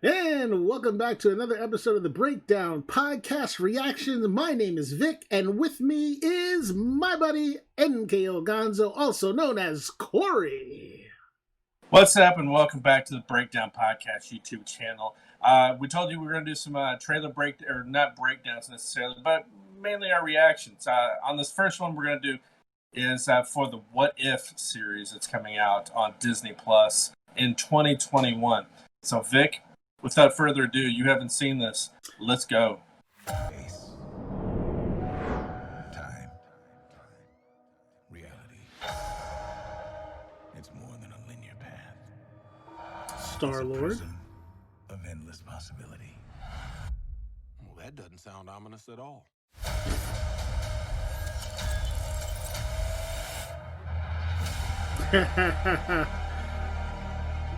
And welcome back to another episode of the Breakdown Podcast Reaction. My name is Vic, and with me is my buddy NKO Gonzo, also known as Corey. What's up, and welcome back to the Breakdown Podcast YouTube channel. We told you we were going to do some trailer not breakdowns necessarily, but mainly our reactions. On this first one we're going to do is for the What If series that's coming out on Disney Plus in 2021. So, Vic, without further ado, you haven't seen this. Let's go. Space. Time. Reality. It's more than a linear path. Star-Lord. It's a prism of endless possibility. Well, that doesn't sound ominous at all.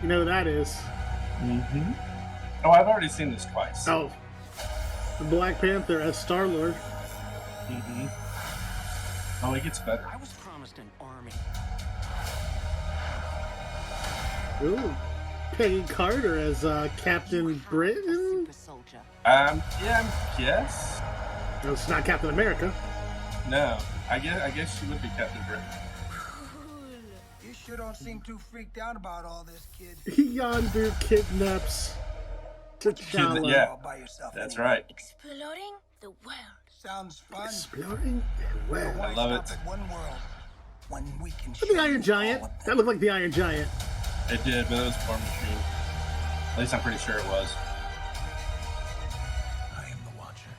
You know who that is? Mm-hmm. Oh, I've already seen this twice. Oh, the Black Panther as Star-Lord. Mm-hmm. Oh, it gets better. I was promised an army. Ooh, Peggy Carter as Captain Britain. Super soldier. Yeah, yes. No, it's not Captain America. No, I guess she would be Captain Britain. You sure don't seem too freaked out about all this, kid. Yondu kidnaps T'Challa. Yeah. All by yourself That's anyway. right. Exploring the world. Sounds fun. Exploring the world. I love it. Stop at one world. When we can But the Iron Giant. That looked like the Iron Giant. It did, but it was War Machine. At least I'm pretty sure it was. I am the Watcher.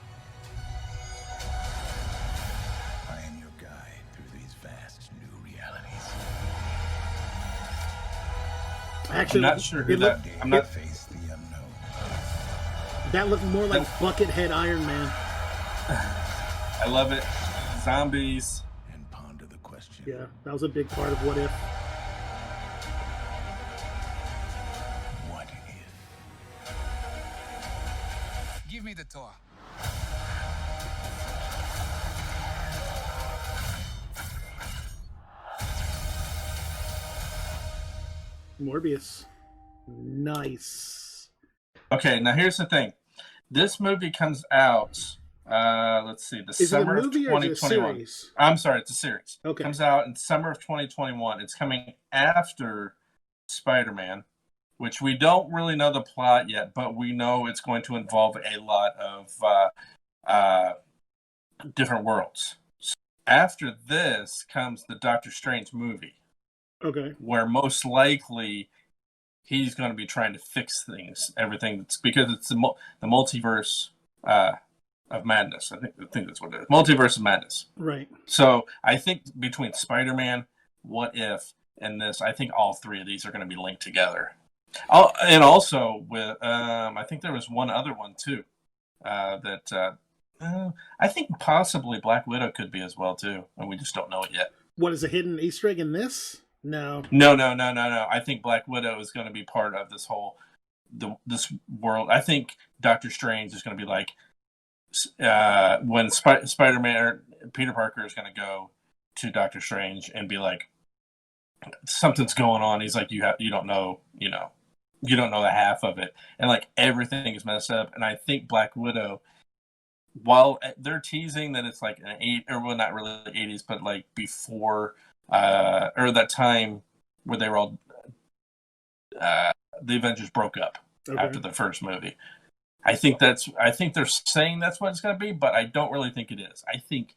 I am your guide through these vast new realities. Actually, I'm not sure who it looked, that. I'm not. Face the unknown. that looked more like Buckethead Iron Man. I love it. Zombies. And ponder the question. Yeah, that was a big part of What If. What if? Give me the tour. Morbius. Nice. Okay, now here's the thing. This movie comes out. Let's see, the Is it a summer of movie or is it a 2021. series? I'm sorry, it's a series. Okay. Comes out in summer of 2021. It's coming after Spider-Man, which we don't really know the plot yet, but we know it's going to involve a lot of different worlds. So after this comes the Doctor Strange movie, Okay. where most likely he's going to be trying to fix things, everything. That's because it's the multiverse of madness. I think that's what it is. Multiverse of madness. Right. So I think between Spider-Man, What If, and this, I think all three of these are going to be linked together. And also with, I think there was one other one too, that I think possibly Black Widow could be as well too, and we just don't know it yet. What is a hidden Easter egg in this? No. No. I think Black Widow is going to be part of this whole this world. I think Doctor Strange is going to be like when Spider-Man or Peter Parker is going to go to Doctor Strange and be like, something's going on. He's like, you don't know the half of it, and like everything is messed up. And I think Black Widow, while they're teasing that it's like not really the 80s, but like before or that time where they were all the Avengers broke up after the first movie. I think they're saying that's what it's going to be, but I don't really think it is. I think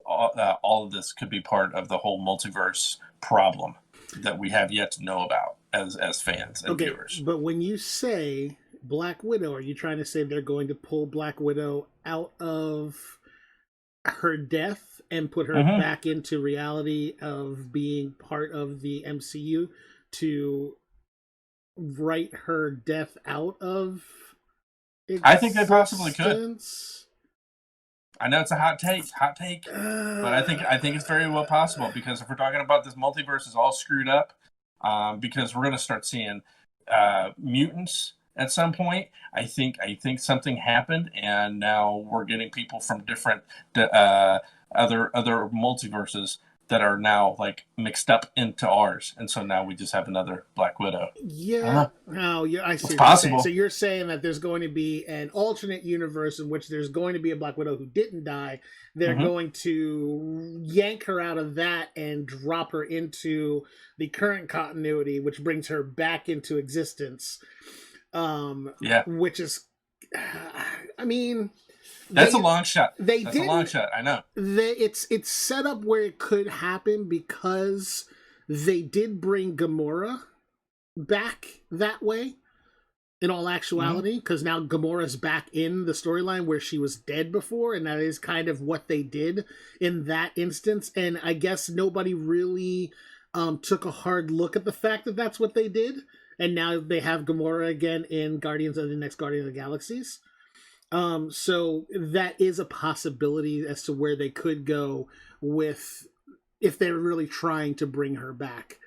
all of this could be part of the whole multiverse problem that we have yet to know about as fans and viewers. But when you say Black Widow, are you trying to say they're going to pull Black Widow out of her death and put her back into reality of being part of the MCU to write her death out of existence? I think they possibly could. I know it's a hot take, but I think it's very well possible, because if we're talking about this multiverse is all screwed up, because we're going to start seeing mutants at some point. I think something happened, and now we're getting people from different other multiverses that are now like mixed up into ours, and so now we just have another Black Widow. Yeah. Oh, yeah. I see. It's what you're possible. saying. So you're saying that there's going to be an alternate universe in which there's going to be a Black Widow who didn't die. They're going to yank her out of that and drop her into the current continuity, which brings her back into existence. Yeah, Which is, I mean, that's a long shot. That's a long shot. I know. It's set up where it could happen because they did bring Gamora back that way. In all actuality, because now Gamora's back in the storyline where she was dead before, and that is kind of what they did in that instance. And I guess nobody really took a hard look at the fact that that's what they did. And now they have Gamora again in Guardians of the Next Guardian of the Galaxies. So that is a possibility as to where they could go with if they're really trying to bring her back.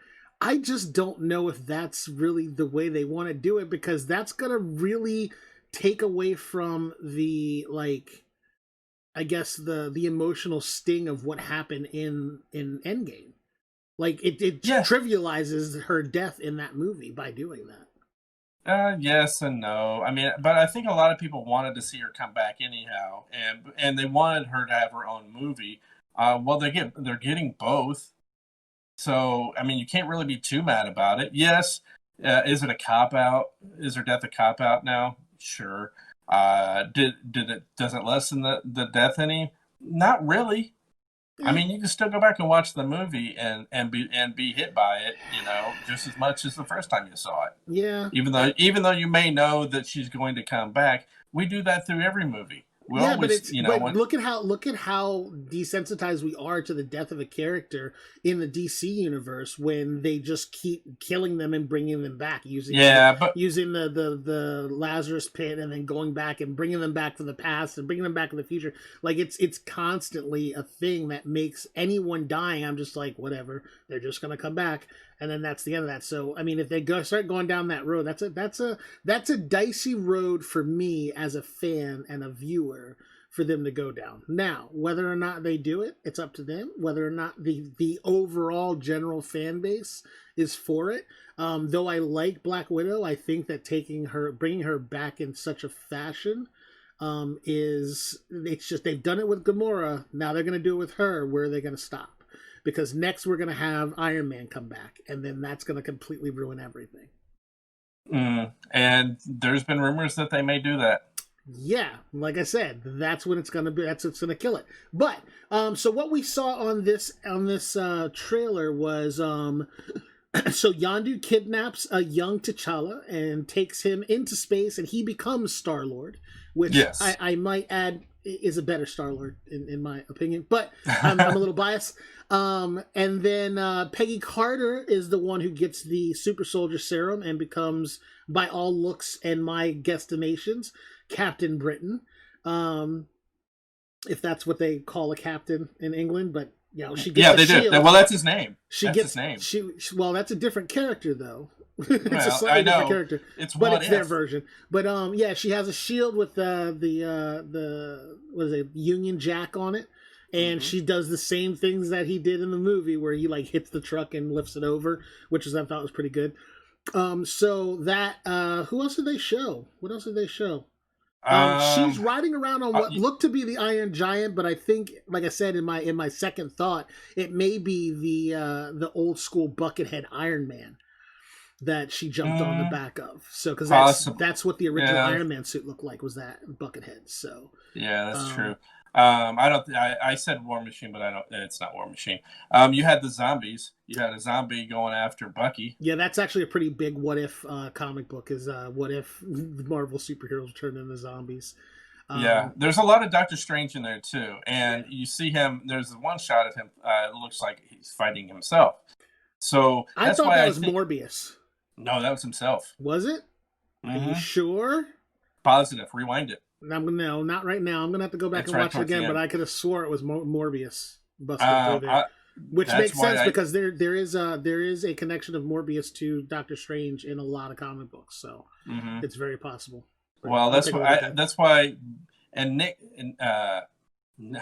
I just don't know if that's really the way they want to do it, because that's going to really take away from the, like, I guess the emotional sting of what happened in Endgame. Like, it trivializes her death in that movie by doing that. Yes and no. I mean, but I think a lot of people wanted to see her come back anyhow, and they wanted her to have her own movie. Well, they're getting both. So, I mean, you can't really be too mad about it. Yes, is it a cop-out? Is her death a cop-out now? Sure. Does it lessen the death any? Not really. I mean, you can still go back and watch the movie and be hit by it, just as much as the first time you saw it. Yeah. Even though you may know that she's going to come back, we do that through every movie. But look at how desensitized we are to the death of a character in the DC universe when they just keep killing them and bringing them back using the Lazarus pit and then going back and bringing them back from the past and bringing them back in the future. Like it's constantly a thing that makes anyone dying. I'm just like, whatever, they're just gonna come back. And then that's the end of that. So, I mean, if they start going down that road, that's a dicey road for me as a fan and a viewer for them to go down. Now, whether or not they do it, it's up to them. Whether or not the overall general fan base is for it. Though I like Black Widow, I think that bringing her back in such a fashion it's just they've done it with Gamora. Now they're going to do it with her. Where are they going to stop? Because next we're going to have Iron Man come back, and then that's going to completely ruin everything. And there's been rumors that they may do that. Yeah, like I said, that's when it's going to be. That's what's going to kill it. But so what we saw on this trailer was so Yondu kidnaps a young T'Challa and takes him into space, and he becomes Star-Lord, which I might add is a better Star-Lord in my opinion, but I'm a little biased. And then Peggy Carter is the one who gets the super soldier serum and becomes, by all looks and my guesstimations, Captain Britain. If that's what they call a captain in England, but she gets they shield. do. Well, that's his name. His name. Well, that's a different character though. It's well, a slightly different character. It's their version. But she has a shield with the what is it, Union Jack on it. And she does the same things that he did in the movie where he like hits the truck and lifts it over, which I thought was pretty good. So that who else did they show? What else did they show? She's riding around on what looked to be the Iron Giant, but I think, like I said in my second thought, it may be the old school Buckethead Iron Man that she jumped on the back of. So because that's what the original Iron Man suit looked like, was that Buckethead. So that's true. I said War Machine, but it's not War Machine. You had the zombies. You had a zombie going after Bucky. Yeah, that's actually a pretty big what if comic book, is what if the Marvel superheroes turn into zombies. There's a lot of Doctor Strange in there too. And you see him, there's one shot of him, it looks like he's fighting himself. So I thought that was Morbius. No, that was himself. Was it? Are you sure? Positive. Rewind it. No, not right now. I'm gonna have to go back and watch it again. But I could have swore it was Morbius busted through there, which makes sense because there is a connection of Morbius to Doctor Strange in a lot of comic books, so it's very possible. But well, that's why, and Nick, I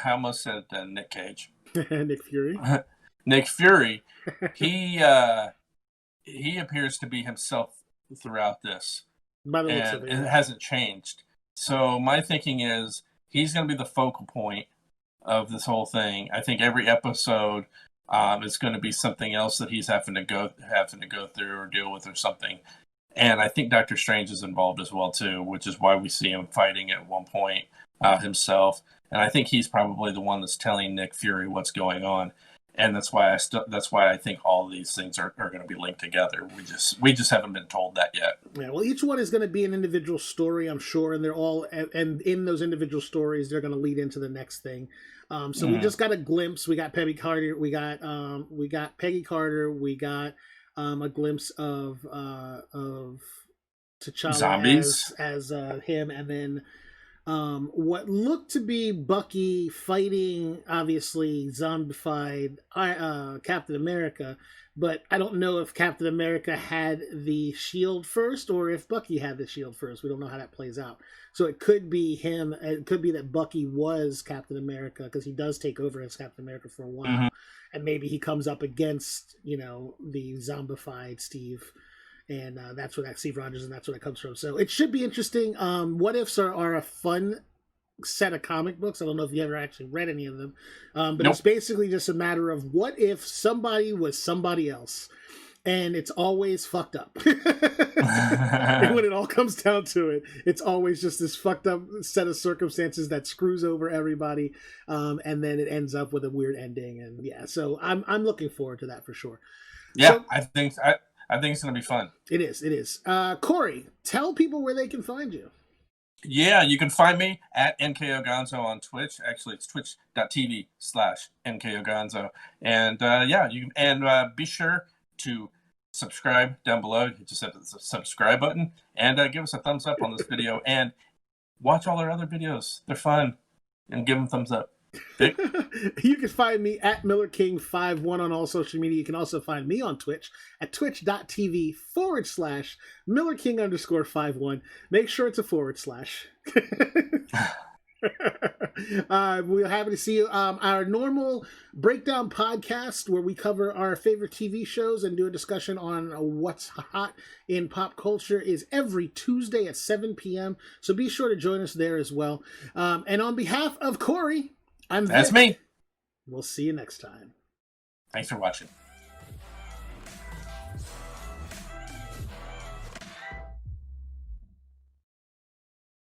almost said Nick Cage, Nick Fury. Nick Fury, he appears to be himself throughout this, By the looks and of it it. hasn't changed. So my thinking is he's going to be the focal point of this whole thing. I think every episode is going to be something else that he's having to go through or deal with or something. And I think Doctor Strange is involved as well too, which is why we see him fighting at one point himself. And I think he's probably the one that's telling Nick Fury what's going on. And that's why I think all of these things are going to be linked together. We just haven't been told that yet. Yeah, well, each one is going to be an individual story, I'm sure, and they're all, and in those individual stories, they're going to lead into the next thing. So we just got a glimpse. We got Peggy Carter. We got Peggy Carter. We got a glimpse of T'Challa Zombies as him, and then what looked to be Bucky fighting, obviously zombified Captain America, but I don't know if Captain America had the shield first or if Bucky had the shield first. We don't know how that plays out. So it could be him. It could be that Bucky was Captain America because he does take over as Captain America for a while, and maybe he comes up against the zombified Steve. And that's where that Steve Rogers, and that's where that comes from. So it should be interesting. What Ifs are a fun set of comic books. I don't know if you ever actually read any of them. But It's basically just a matter of what if somebody was somebody else. And it's always fucked up. And when it all comes down to it, it's always just this fucked up set of circumstances that screws over everybody. And then it ends up with a weird ending. And yeah, so I'm looking forward to that for sure. Yeah, So, I think it's going to be fun. It is. Corey, tell people where they can find you. Yeah, you can find me at NKOgonzo on Twitch. Actually, it's twitch.tv/NKOgonzo. And you can be sure to subscribe down below. Just hit the subscribe button and give us a thumbs up on this video. And watch all our other videos. They're fun. And give them a thumbs up. You can find me at MillerKing51 on all social media. You can also find me on Twitch at twitch.tv/MillerKing_51. Make sure it's a /. We're happy to see you. Our normal breakdown podcast where we cover our favorite TV shows and do a discussion on what's hot in pop culture is every Tuesday at 7 p.m. So be sure to join us there as well. And on behalf of Corey, that's me. We'll see you next time. Thanks for watching.